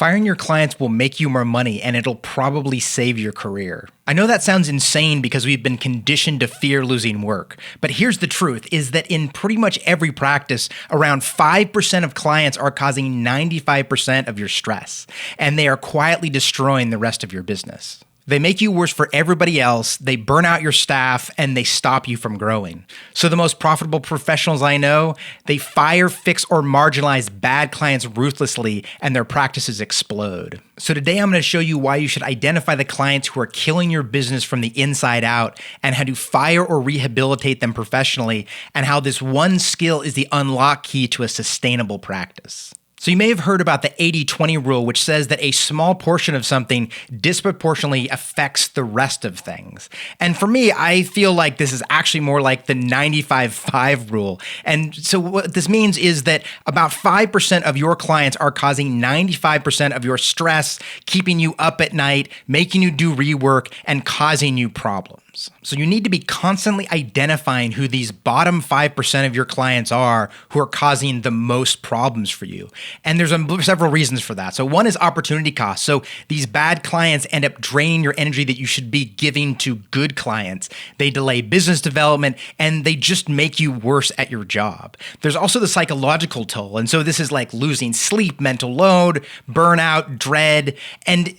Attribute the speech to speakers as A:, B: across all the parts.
A: Firing your clients will make you more money and it'll probably save your career. I know that sounds insane because we've been conditioned to fear losing work, but here's the truth is that in pretty much every practice, around 5% of clients are causing 95% of your stress, and they are quietly destroying the rest of your business. They make you worse for everybody else, they burn out your staff, and they stop you from growing. So the most profitable professionals I know, they fire, fix, or marginalize bad clients ruthlessly, and their practices explode. So today I'm going to show you why you should identify the clients who are killing your business from the inside out, and how to fire or rehabilitate them professionally, and how this one skill is the unlock key to a sustainable practice. So you may have heard about the 80-20 rule, which says that a small portion of something disproportionately affects the rest of things. And for me, I feel like this is actually more like the 95-5 rule. And so what this means is that about 5% of your clients are causing 95% of your stress, keeping you up at night, making you do rework, and causing you problems. So you need to be constantly identifying who these bottom 5% of your clients are who are causing the most problems for you. And there's several reasons for that. So one is opportunity cost. So these bad clients end up draining your energy that you should be giving to good clients. They delay business development and they just make you worse at your job. There's also the psychological toll. And so this is like losing sleep, mental load, burnout, dread. And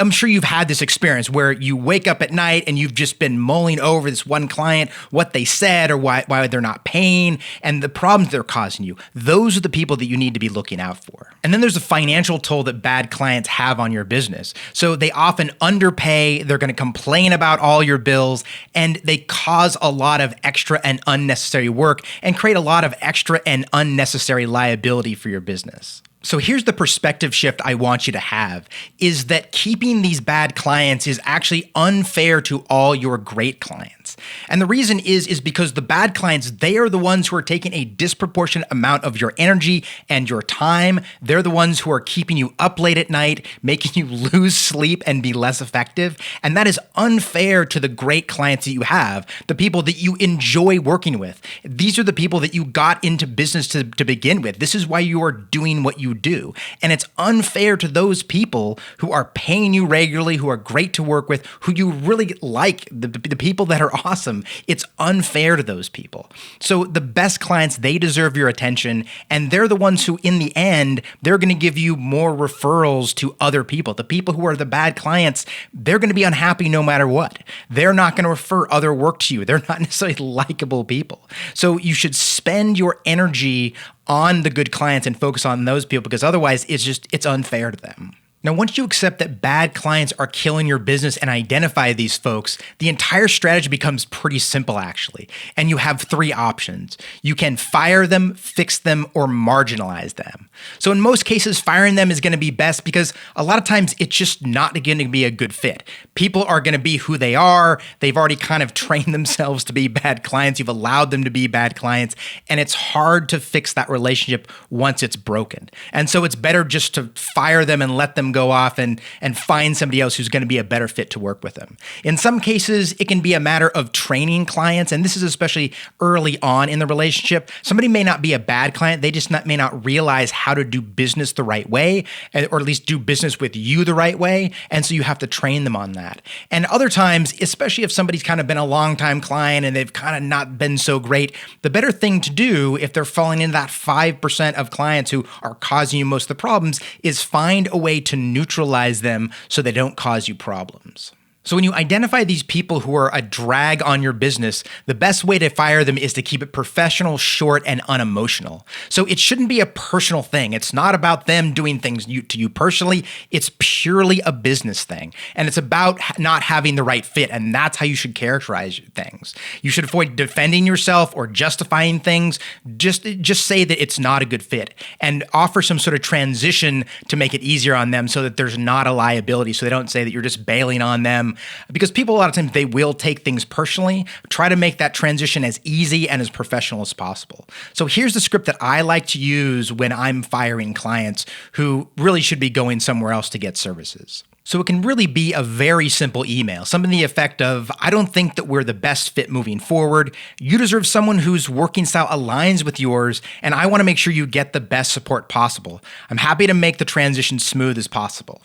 A: I'm sure you've had this experience where you wake up at night and you've just been mulling over this one client, what they said or why they're not paying, and the problems they're causing you. Those are the people that you need to be looking out for. And then there's the financial toll that bad clients have on your business. So they often underpay, they're going to complain about all your bills, and they cause a lot of extra and unnecessary work and create a lot of extra and unnecessary liability for your business. So here's the perspective shift I want you to have, is that keeping these bad clients is actually unfair to all your great clients. And the reason is because the bad clients, they are the ones who are taking a disproportionate amount of your energy and your time. They're the ones who are keeping you up late at night, making you lose sleep and be less effective. And that is unfair to the great clients that you have, the people that you enjoy working with. These are the people that you got into business to begin with. This is why you are doing what you do. And it's unfair to those people who are paying you regularly, who are great to work with, who you really like, the people that are awesome. It's unfair to those people. So the best clients, they deserve your attention, and they're the ones who, in the end, they're going to give you more referrals to other people. The people who are the bad clients, they're going to be unhappy no matter what. They're not going to refer other work to you. They're not necessarily likable people. So you should spend your energy on the good clients and focus on those people, because otherwise it's unfair to them. Now, once you accept that bad clients are killing your business and identify these folks, the entire strategy becomes pretty simple, actually. And you have three options. You can fire them, fix them, or marginalize them. So in most cases, firing them is going to be best because a lot of times it's just not going to be a good fit. People are going to be who they are. They've already kind of trained themselves to be bad clients. You've allowed them to be bad clients. And it's hard to fix that relationship once it's broken. And so it's better just to fire them and let them go off and find somebody else who's going to be a better fit to work with them. In some cases, it can be a matter of training clients, and this is especially early on in the relationship. Somebody may not be a bad client, they just may not realize how to do business the right way, or at least do business with you the right way, and so you have to train them on that. And other times, especially if somebody's kind of been a long-time client and they've kind of not been so great, the better thing to do if they're falling into that 5% of clients who are causing you most of the problems is find a way to neutralize them so they don't cause you problems. So when you identify these people who are a drag on your business, the best way to fire them is to keep it professional, short, and unemotional. So it shouldn't be a personal thing. It's not about them doing things to you personally. It's purely a business thing. And it's about not having the right fit. And that's how you should characterize things. You should avoid defending yourself or justifying things. Just say that it's not a good fit and offer some sort of transition to make it easier on them so that there's not a liability. So they don't say that you're just bailing on them. Because people, a lot of times, they will take things personally. Try to make that transition as easy and as professional as possible. So here's the script that I like to use when I'm firing clients who really should be going somewhere else to get services. So it can really be a very simple email, something to the effect of, I don't think that we're the best fit moving forward. You deserve someone whose working style aligns with yours, and I want to make sure you get the best support possible. I'm happy to make the transition smooth as possible.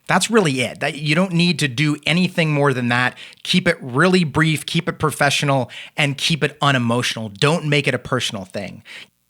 A: That's really it. You don't need to do anything more than that. Keep it really brief, keep it professional, and keep it unemotional. Don't make it a personal thing.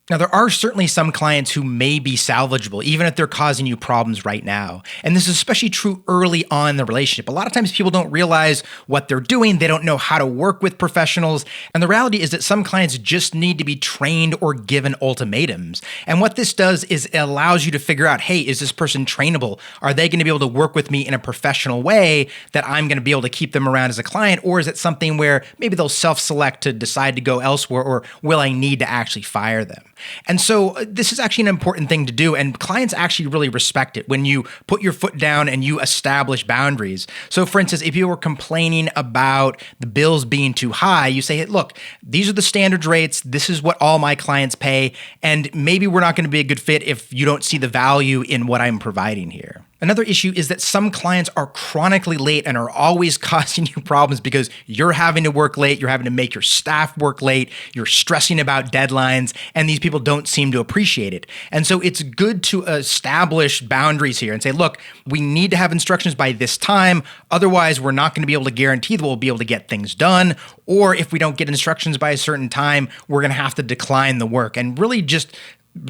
A: Now, there are certainly some clients who may be salvageable, even if they're causing you problems right now. And this is especially true early on in the relationship. A lot of times people don't realize what they're doing. They don't know how to work with professionals. And the reality is that some clients just need to be trained or given ultimatums. And what this does is it allows you to figure out, hey, is this person trainable? Are they going to be able to work with me in a professional way that I'm going to be able to keep them around as a client? Or is it something where maybe they'll self-select to decide to go elsewhere, or will I need to actually fire them? And so this is actually an important thing to do, and clients actually really respect it when you put your foot down and you establish boundaries. So for instance, if you were complaining about the bills being too high, you say, hey, look, these are the standard rates. This is what all my clients pay, and maybe we're not going to be a good fit if you don't see the value in what I'm providing here. Another issue is that some clients are chronically late and are always causing you problems because you're having to work late, you're having to make your staff work late, you're stressing about deadlines, and these people don't seem to appreciate it. And so it's good to establish boundaries here and say, look, we need to have instructions by this time, otherwise we're not going to be able to guarantee that we'll be able to get things done, or if we don't get instructions by a certain time, we're going to have to decline the work. And really just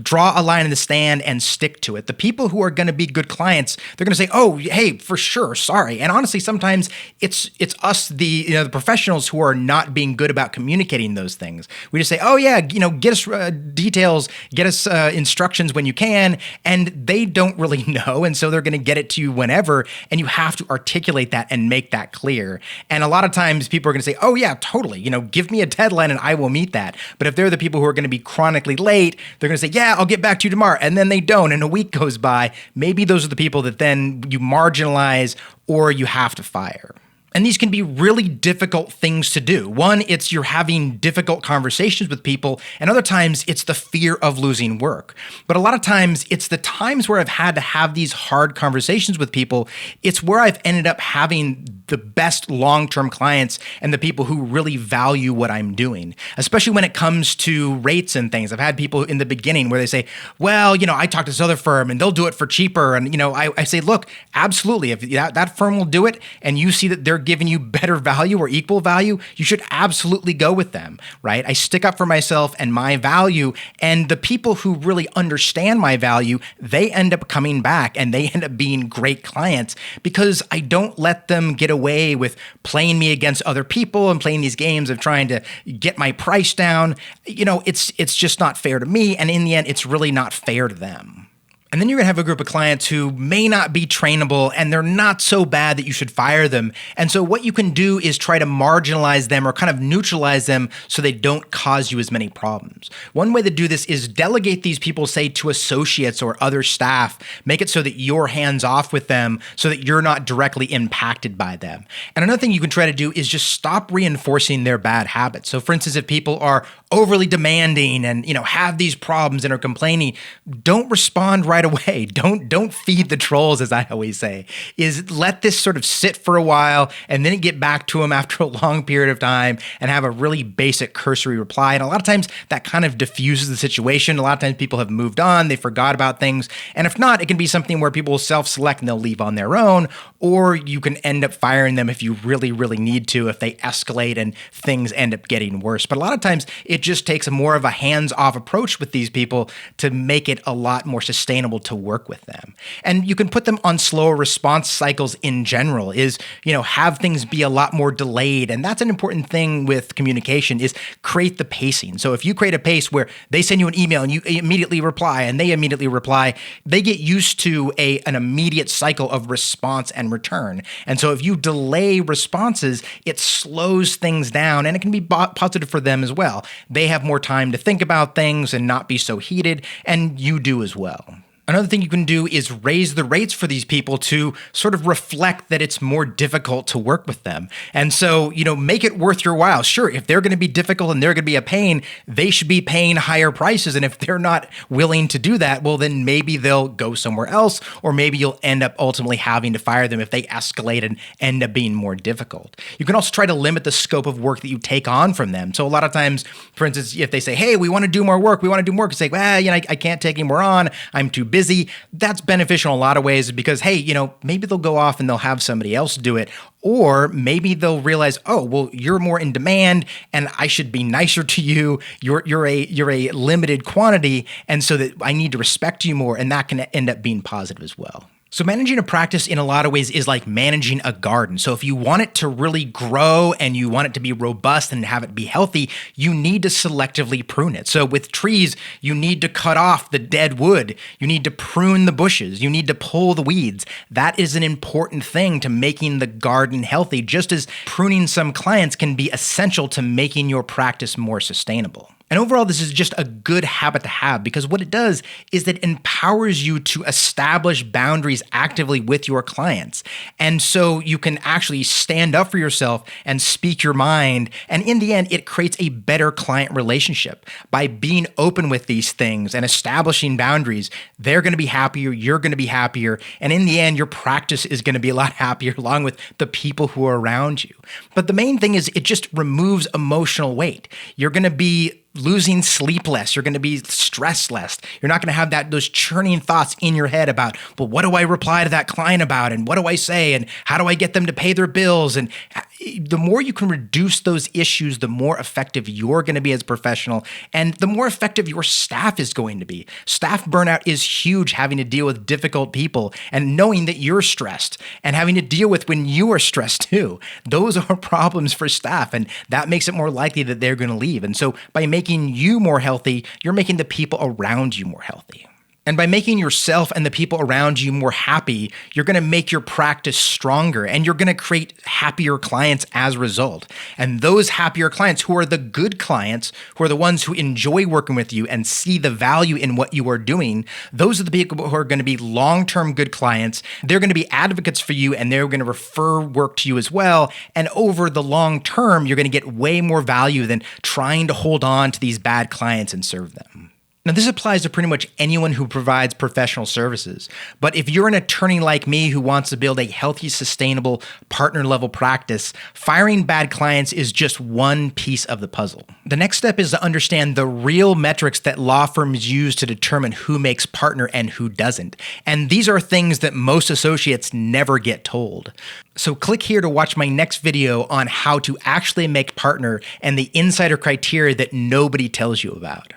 A: draw a line in the sand and stick to it. The people who are going to be good clients, they're going to say, "Oh, hey, for sure, sorry." And honestly, sometimes it's us, the professionals, who are not being good about communicating those things. We just say, "Oh yeah, get us details, get us instructions when you can," and they don't really know, and so they're going to get it to you whenever. And you have to articulate that and make that clear. And a lot of times, people are going to say, "Oh yeah, totally. Give me a deadline and I will meet that." But if they're the people who are going to be chronically late, they're going to say, "Yeah, I'll get back to you tomorrow." And then they don't, and a week goes by. Maybe those are the people that then you marginalize or you have to fire. And these can be really difficult things to do. One, it's you're having difficult conversations with people, and other times it's the fear of losing work. But a lot of times it's the times where I've had to have these hard conversations with people, it's where I've ended up having the best long-term clients and the people who really value what I'm doing, especially when it comes to rates and things. I've had people in the beginning where they say, "Well, I talked to this other firm and they'll do it for cheaper." And, I say, look, absolutely. If that firm will do it and you see that they're giving you better value or equal value, you should absolutely go with them, right? I stick up for myself and my value, and the people who really understand my value, they end up coming back and they end up being great clients because I don't let them get away with playing me against other people and playing these games of trying to get my price down. It's just not fair to me, and in the end, it's really not fair to them. And then you're going to have a group of clients who may not be trainable, and they're not so bad that you should fire them. And so what you can do is try to marginalize them or kind of neutralize them so they don't cause you as many problems. One way to do this is delegate these people, say, to associates or other staff. Make it so that you're hands off with them so that you're not directly impacted by them. And another thing you can try to do is just stop reinforcing their bad habits. So for instance, if people are overly demanding and, have these problems and are complaining, don't respond right away. Don't feed the trolls, as I always say. Is let this sort of sit for a while and then get back to them after a long period of time and have a really basic cursory reply. And a lot of times that kind of diffuses the situation. A lot of times people have moved on, they forgot about things. And if not, it can be something where people will self-select and they'll leave on their own, or you can end up firing them if you really, really need to, if they escalate and things end up getting worse. But a lot of times it just takes more of a hands-off approach with these people to make it a lot more sustainable to work with them. And you can put them on slower response cycles in general, is, have things be a lot more delayed. And that's an important thing with communication, is create the pacing. So if you create a pace where they send you an email and you immediately reply and they immediately reply, they get used to an immediate cycle of response and return. And so if you delay responses, it slows things down, and it can be positive for them as well. They have more time to think about things and not be so heated, and you do as well. Another thing you can do is raise the rates for these people to sort of reflect that it's more difficult to work with them. And so, make it worth your while. Sure, if they're going to be difficult and they're going to be a pain, they should be paying higher prices. And if they're not willing to do that, well, then maybe they'll go somewhere else, or maybe you'll end up ultimately having to fire them if they escalate and end up being more difficult. You can also try to limit the scope of work that you take on from them. So a lot of times, for instance, if they say, hey, we want to do more work, you say, well, I can't take any more on, I'm too busy. That's beneficial in a lot of ways because, hey, maybe they'll go off and they'll have somebody else do it. Or maybe they'll realize, oh, well, you're more in demand and I should be nicer to you. You're a limited quantity. And so that I need to respect you more. And that can end up being positive as well. So managing a practice in a lot of ways is like managing a garden. So if you want it to really grow and you want it to be robust and have it be healthy, you need to selectively prune it. So with trees, you need to cut off the dead wood. You need to prune the bushes. You need to pull the weeds. That is an important thing to making the garden healthy, just as pruning some clients can be essential to making your practice more sustainable. And overall, this is just a good habit to have because what it does is that it empowers you to establish boundaries actively with your clients. And so you can actually stand up for yourself and speak your mind. And in the end, it creates a better client relationship. By being open with these things and establishing boundaries, they're going to be happier, you're going to be happier. And in the end, your practice is going to be a lot happier along with the people who are around you. But the main thing is it just removes emotional weight. You're going to be losing sleep less. You're going to be stressed less. You're not going to have those churning thoughts in your head about, well, what do I reply to that client about? And what do I say? And how do I get them to pay their bills? And the more you can reduce those issues, the more effective you're going to be as a professional and the more effective your staff is going to be. Staff burnout is huge, having to deal with difficult people and knowing that you're stressed and having to deal with when you are stressed too. Those are problems for staff, and that makes it more likely that they're going to leave. And so by making you more healthy, you're making the people around you more healthy. And by making yourself and the people around you more happy, you're going to make your practice stronger and you're going to create happier clients as a result. And those happier clients, who are the good clients, who are the ones who enjoy working with you and see the value in what you are doing, those are the people who are going to be long-term good clients. They're going to be advocates for you and they're going to refer work to you as well. And over the long term, you're going to get way more value than trying to hold on to these bad clients and serve them. Now, this applies to pretty much anyone who provides professional services. But if you're an attorney like me who wants to build a healthy, sustainable partner-level practice, firing bad clients is just one piece of the puzzle. The next step is to understand the real metrics that law firms use to determine who makes partner and who doesn't. And these are things that most associates never get told. So click here to watch my next video on how to actually make partner and the insider criteria that nobody tells you about.